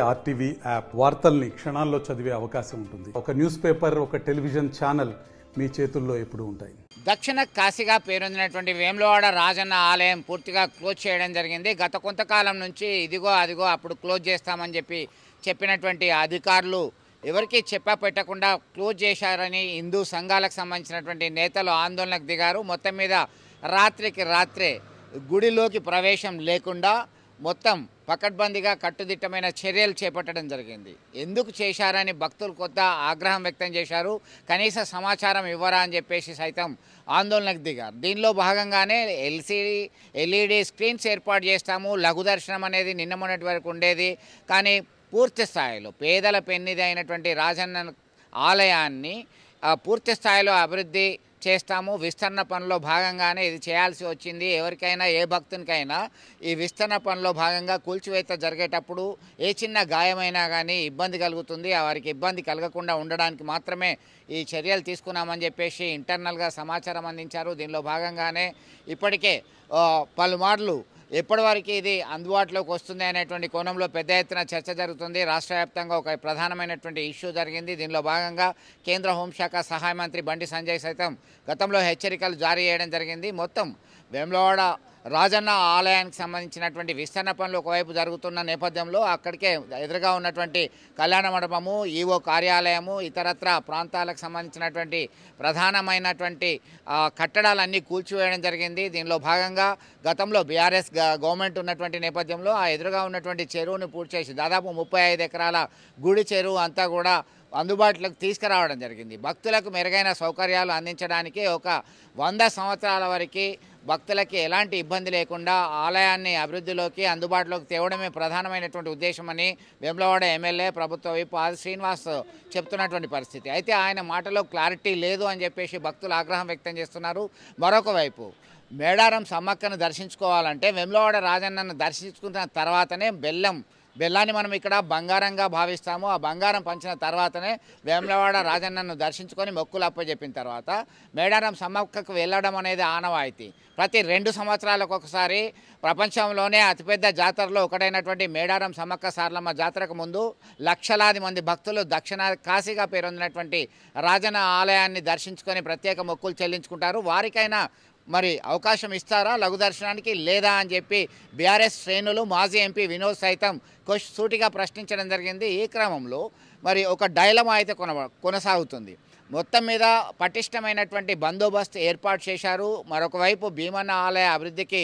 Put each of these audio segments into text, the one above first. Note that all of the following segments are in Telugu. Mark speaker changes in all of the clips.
Speaker 1: ఆర్టీవీ యాప్ వార్తల్ని క్షణాల్లో చదివే అవకాశం ఉంటుంది. ఒక న్యూస్ పేపర్, ఒక టెలివిజన్ ఛానల్ మీ చేతుల్లో ఎప్పుడూ ఉంటాయి.
Speaker 2: దక్షిణ కాశీగా పేరొందినటువంటి వేములవాడ రాజన్న ఆలయం పూర్తిగా క్లోజ్ చేయడం జరిగింది. గత కొంతకాలం నుంచి ఇదిగో అదిగో అప్పుడు క్లోజ్ చేస్తామని చెప్పినటువంటి అధికారులు ఎవరికి చెప్పపెట్టకుండా క్లోజ్ చేశారని హిందూ సంఘాలకు సంబంధించినటువంటి నేతలు ఆందోళనకు దిగారు. మొత్తం మీద రాత్రికి రాత్రే గుడిలోకి ప్రవేశం లేకుండా మొత్తం పకడ్బందీగా కట్టుదిట్టమైన చర్యలు చేపట్టడం జరిగింది. ఎందుకు చేశారని భక్తులు కొత్త ఆగ్రహం వ్యక్తం చేశారు. కనీస సమాచారం ఇవ్వరా అని చెప్పేసి సైతం ఆందోళనకు దిగారు. దీనిలో భాగంగానే ఎల్ఈడి స్క్రీన్స్ ఏర్పాటు చేస్తాము, లఘు దర్శనం అనేది నిన్న మొన్నటి వరకు ఉండేది. కానీ పూర్తి స్థాయిలో పేదల పెన్నిది అయినటువంటి రాజన్న ఆలయాన్ని పూర్తి స్థాయిలో అభివృద్ధి చేస్తాము. విస్తరణ పనిలో భాగంగానే ఇది చేయాల్సి వచ్చింది. ఎవరికైనా ఏ భక్తునికైనా ఈ విస్తరణ పనిలో భాగంగా కూల్చివేత జరిగేటప్పుడు ఏ చిన్న గాయమైనా కానీ ఇబ్బంది కలుగుతుంది. వారికి ఇబ్బంది కలగకుండా ఉండడానికి మాత్రమే ఈ చర్యలు తీసుకున్నామని చెప్పేసి ఇంటర్నల్గా సమాచారం అందించారు. దీనిలో భాగంగానే ఇప్పటికే పలుమార్లు ఎప్పటివరకు ఇది అందుబాటులోకి వస్తుంది అనేటువంటి కోణంలో పెద్ద ఎత్తున చర్చ జరుగుతుంది. రాష్ట్ర వ్యాప్తంగా ఒక ప్రధానమైనటువంటి ఇష్యూ జరిగింది. దీనిలో భాగంగా కేంద్ర హోంశాఖ సహాయ మంత్రి బండి సంజయ్ సైతం గతంలో హెచ్చరికలు జారీ చేయడం జరిగింది. మొత్తం వేములవాడ రాజన్న ఆలయానికి సంబంధించినటువంటి విస్తరణ పనులు ఒకవైపు జరుగుతున్న నేపథ్యంలో అక్కడికే ఎదురుగా ఉన్నటువంటి కళ్యాణ మండపము, ఈవో కార్యాలయము, ఇతరత్ర ప్రాంతాలకు సంబంధించినటువంటి ప్రధానమైనటువంటి కట్టడాలన్నీ కూల్చివేయడం జరిగింది. దీనిలో భాగంగా గతంలో బీఆర్ఎస్ గవర్నమెంట్ ఉన్నటువంటి నేపథ్యంలో ఆ ఎదురుగా ఉన్నటువంటి చెరువును పూర్తి చేసి దాదాపు 35 ఎకరాల గుడి చెరువు అంతా కూడా అందుబాటులోకి తీసుకురావడం జరిగింది. భక్తులకు మెరుగైన సౌకర్యాలు అందించడానికి ఒక 100 సంవత్సరాల వరకు భక్తులకి ఎలాంటి ఇబ్బంది లేకుండా ఆలయాన్ని అభివృద్ధిలోకి అందుబాటులోకి తేవడమే ప్రధానమైనటువంటి ఉద్దేశమని వేములవాడ ఎమ్మెల్యే ప్రభుత్వ విప్ ఆది శ్రీనివాస్ చెప్తున్నటువంటి పరిస్థితి. అయితే ఆయన మాటలో క్లారిటీ లేదు అని చెప్పేసి భక్తులు ఆగ్రహం వ్యక్తం చేస్తున్నారు. మరొక వైపు మేడారం సమ్మక్కను దర్శించుకోవాలంటే వేములవాడ రాజన్నను దర్శించుకున్న తర్వాతనే బెల్లాన్ని మనం ఇక్కడ బంగారంగా భావిస్తాము. ఆ బంగారం పంచిన తర్వాతనే వేములవాడ రాజన్నను దర్శించుకొని మొక్కులు అప్పచెప్పిన తర్వాత మేడారం సమ్మక్కకు వెళ్ళడం అనేది ఆనవాయితీ. ప్రతి 2 సంవత్సరాలకు ఒకసారి ప్రపంచంలోనే అతిపెద్ద జాతరలో ఒకటైనటువంటి మేడారం సమ్మక్క సారలమ్మ జాతరకు ముందు లక్షలాది మంది భక్తులు దక్షిణ కాశీగా పేరొందినటువంటి రాజన్న ఆలయాన్ని దర్శించుకొని ప్రత్యేక మొక్కులు చెల్లించుకుంటారు. వారికైనా మరి అవకాశం ఇస్తారా లఘు దర్శనానికి లేదా అని చెప్పి బీఆర్ఎస్ శ్రేణులు మాజీ ఎంపీ వినోద్ సైతం సూటిగా ప్రశ్నించడం జరిగింది. ఈ క్రమంలో మరి ఒక డైలమా అయితే కొనసాగుతుంది. మొత్తం మీద పటిష్టమైనటువంటి బందోబస్తు ఏర్పాటు చేశారు. మరొక వైపు భీమన్న ఆలయ అభివృద్ధికి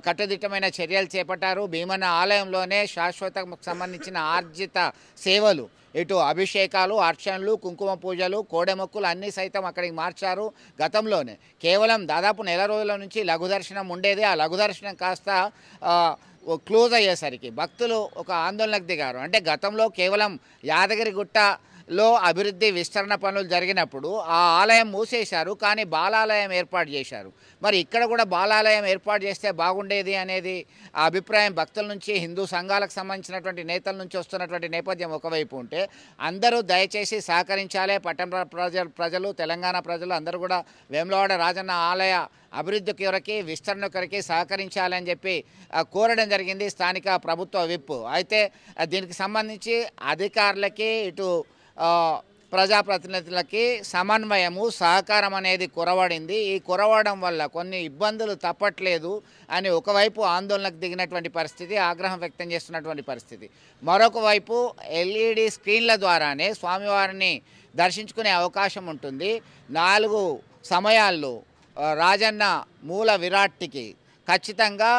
Speaker 2: కట్టుదిట్టమైన చర్యలు చేపట్టారు. భీమన్న ఆలయంలోనే శాశ్వతకు సంబంధించిన ఆర్జిత సేవలు, ఇటు అభిషేకాలు, అర్చనలు, కుంకుమ పూజలు, కోడెమొక్కులు అన్నీ సైతం అక్కడికి మార్చారు. గతంలోనే కేవలం దాదాపు నెల రోజుల నుంచి లఘు దర్శనం ఉండేది. ఆ లఘు దర్శనం కాస్త క్లోజ్ అయ్యేసరికి భక్తులు ఒక ఆందోళనకు దిగారు. అంటే గతంలో కేవలం యాదగిరిగుట్టలో అభివృద్ధి విస్తరణ పనులు జరిగినప్పుడు ఆ ఆలయం మూసేశారు, కానీ బాలాలయం ఏర్పాటు చేశారు. మరి ఇక్కడ కూడా బాలాలయం ఏర్పాటు చేస్తే బాగుండేది అనేది ఆ అభిప్రాయం భక్తుల నుంచి, హిందూ సంఘాలకు సంబంధించినటువంటి నేతల నుంచి వస్తున్నటువంటి నేపథ్యం ఒకవైపు ఉంటే, అందరూ దయచేసి సహకరించాలి. పట్టణ ప్రజలు, తెలంగాణ ప్రజలు అందరూ కూడా వేములవాడ రాజన్న ఆలయ అభివృద్ధి కొరకి, విస్తరణ కొరకి సహకరించాలని చెప్పి కోరడం జరిగింది స్థానిక ప్రభుత్వ విప్. అయితే దీనికి సంబంధించి అధికారులకి, ఇటు ప్రజాప్రతినిధులకి సమన్వయము, సహకారం అనేది కొరవడింది. ఈ కొరవడం వల్ల కొన్ని ఇబ్బందులు తప్పట్లేదు అని ఒకవైపు ఆందోళనకు దిగినటువంటి పరిస్థితి, ఆగ్రహం వ్యక్తం చేస్తున్నటువంటి పరిస్థితి. మరొక వైపు ఎల్ఈడి స్క్రీన్ల ద్వారానే స్వామివారిని దర్శించుకునే అవకాశం ఉంటుంది. 4 సమయాల్లో రాజన్న మూల విరాట్టికి ఖచ్చితంగా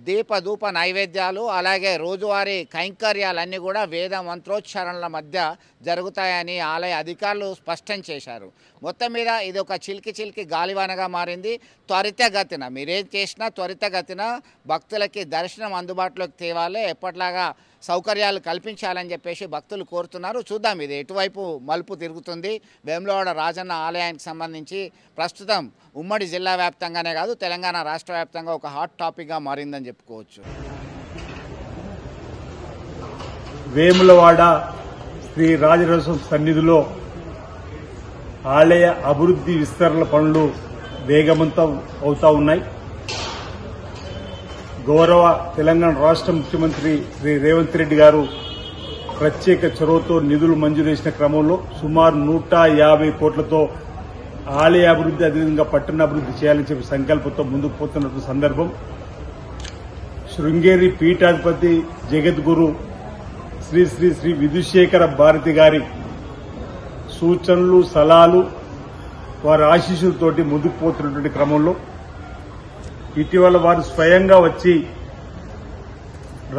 Speaker 2: దీపధూప నైవేద్యాలు, అలాగే రోజువారీ కైంకర్యాలన్నీ కూడా వేద మంత్రోచ్చారణల మధ్య జరుగుతాయని ఆలయ అధికారులు స్పష్టం చేశారు. మొత్తం మీద ఇది ఒక చిలికి గాలివానగా మారింది. త్వరితగతిన మీరేం చేసినా త్వరితగతిన భక్తులకి దర్శనం అందుబాటులోకి తేవాలి, ఎప్పట్లాగా సౌకర్యాలు కల్పించాలని చెప్పేసి భక్తులు కోరుతున్నారు. చూద్దాం ఇది ఎటువైపు మలుపు తిరుగుతుంది. వేములవాడ రాజన్న ఆలయానికి సంబంధించి ప్రస్తుతం ఉమ్మడి జిల్లా వ్యాప్తంగానే కాదు, తెలంగాణ రాష్ట్ర వ్యాప్తంగా ఒక హాట్ టాపిక్గా మారిందని చెప్పుకోవచ్చు.
Speaker 3: వేములవాడ శ్రీ రాజరాజేశ్వర సన్నిధిలో ఆలయ అభివృద్ధి విస్తరణ పనులు వేగవంతం అవుతా ఉన్నాయి. గౌరవ తెలంగాణ రాష్ట్ర ముఖ్యమంత్రి శ్రీ రేవంత్ రెడ్డి గారు ప్రత్యేక చొరవతో నిధులు మంజూరు చేసిన క్రమంలో సుమారు 150 కోట్లతో ఆలయ అభివృద్ధి అదేవిధంగా పట్టణాభివృద్ధి చేయాలని చెప్పి సంకల్పంతో ముందుకు పోతున్నటువంటి సందర్భం శృంగేరి పీఠాధిపతి జగద్గురు శ్రీ శ్రీ శ్రీ విధుశేఖర భారతి గారి సూచనలు సలహాలు వారి ఆశీస్సులతోటి ముందుకు పోతున్నటువంటి క్రమంలో ఇటీవల వారు స్వయంగా వచ్చి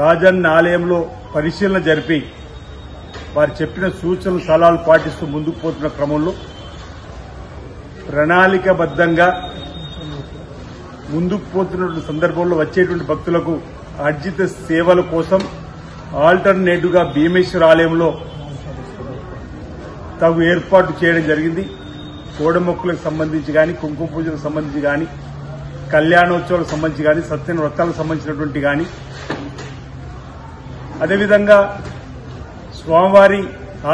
Speaker 3: రాజన్న ఆలయంలో పరిశీలన జరిపి వారు చెప్పిన సూచనలు సలహాలు పాటిస్తూ ముందుకు పోతున్న క్రమంలో ప్రణాళికబద్దంగా ముందుకు పోతున్నటువంటి సందర్భంలో వచ్చేటువంటి భక్తులకు అర్జిత సేవల కోసం ఆల్టర్నేటివ్ గా భీమేశ్వర ఆలయంలో తగు ఏర్పాటు చేయడం జరిగింది. కోడమొక్కులకు సంబంధించి గాని, కుంకుమ పూజలకు సంబంధించి గాని, కళ్యాణోత్సవాలకు సంబంధించి గాని, సత్యన వ్రతాలకు సంబంధించినటువంటి గాని, అదేవిధంగా స్వామివారి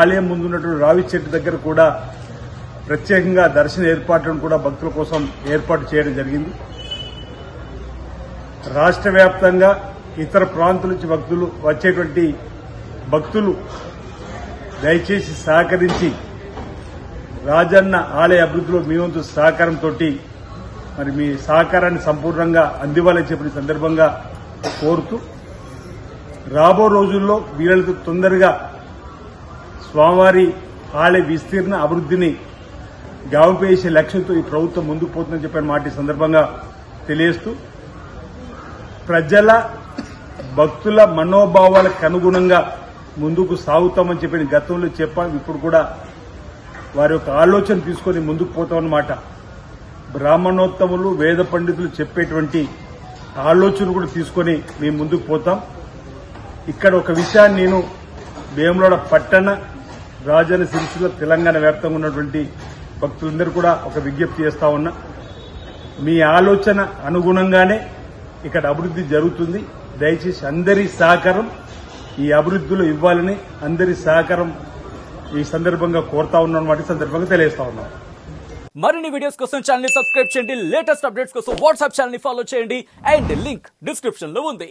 Speaker 3: ఆలయం ముందున్నటువంటి రావి చెట్టు దగ్గర కూడా ప్రత్యేకంగా దర్శన ఏర్పాట్లను కూడా భక్తుల కోసం ఏర్పాటు చేయడం జరిగింది. రాష్ట్ర వ్యాప్తంగా ఇతర ప్రాంతాల నుంచి భక్తులు వచ్చేటువంటి భక్తులు దయచేసి సహకరించి రాజన్న ఆలయ అభివృద్ధిలో మీ వంతు సహకారంతో మరి మీ సహకారాన్ని సంపూర్ణంగా అందివ్వాలని చెప్పిన సందర్భంగా కోరుతూ రాబో రోజుల్లో వీళ్ళతో తొందరగా స్వామివారి ఆలయ విస్తీర్ణ అభివృద్ధిని గావింపేసే లక్ష్యంతో ఈ ప్రభుత్వం ముందుకు పోతుందని చెప్పిన మాట ఈ సందర్భంగా తెలియజేస్తూ ప్రజల భక్తుల మనోభావాలకు అనుగుణంగా ముందుకు సాగుతామని చెప్పిన గతంలో చెప్పాం. ఇప్పుడు కూడా వారి యొక్క ఆలోచన తీసుకుని ముందుకు పోతామన్నమాట. బ్రాహ్మణోత్తములు వేద పండితులు చెప్పేటువంటి ఆలోచన కూడా తీసుకుని మేము ముందుకు పోతాం. ఇక్కడ ఒక విషయాన్ని నేను వేములవాడ పట్టణ రాజన్న సిరిసిల్ల తెలంగాణ వ్యాప్తంగా ఉన్నటువంటి భక్తులందరూ కూడా ఒక విజ్ఞప్తి చేస్తా ఉన్నా. మీ ఆలోచన అనుగుణంగానే ఇక్కడ అభివృద్ధి జరుగుతుంది. దయచేసి అందరి సహకారం ఈ అభివృద్ధిలో ఇవ్వాలని అందరి సహకారం ఈ సందర్భంగా కోరుతా ఉన్నాం. సందర్భంగా తెలియజేస్తా ఉన్నాం.
Speaker 4: మరిన్ని వీడియోస్ కోసం ఛానల్ ని సబ్స్క్రైబ్ చేయండి. లేటెస్ట్ అప్డేట్స్ కోసం వాట్సాప్ ఛానల్ ని ఫాలో చేయండి. అండ్ లింక్ డిస్క్రిప్షన్ లో ఉంది.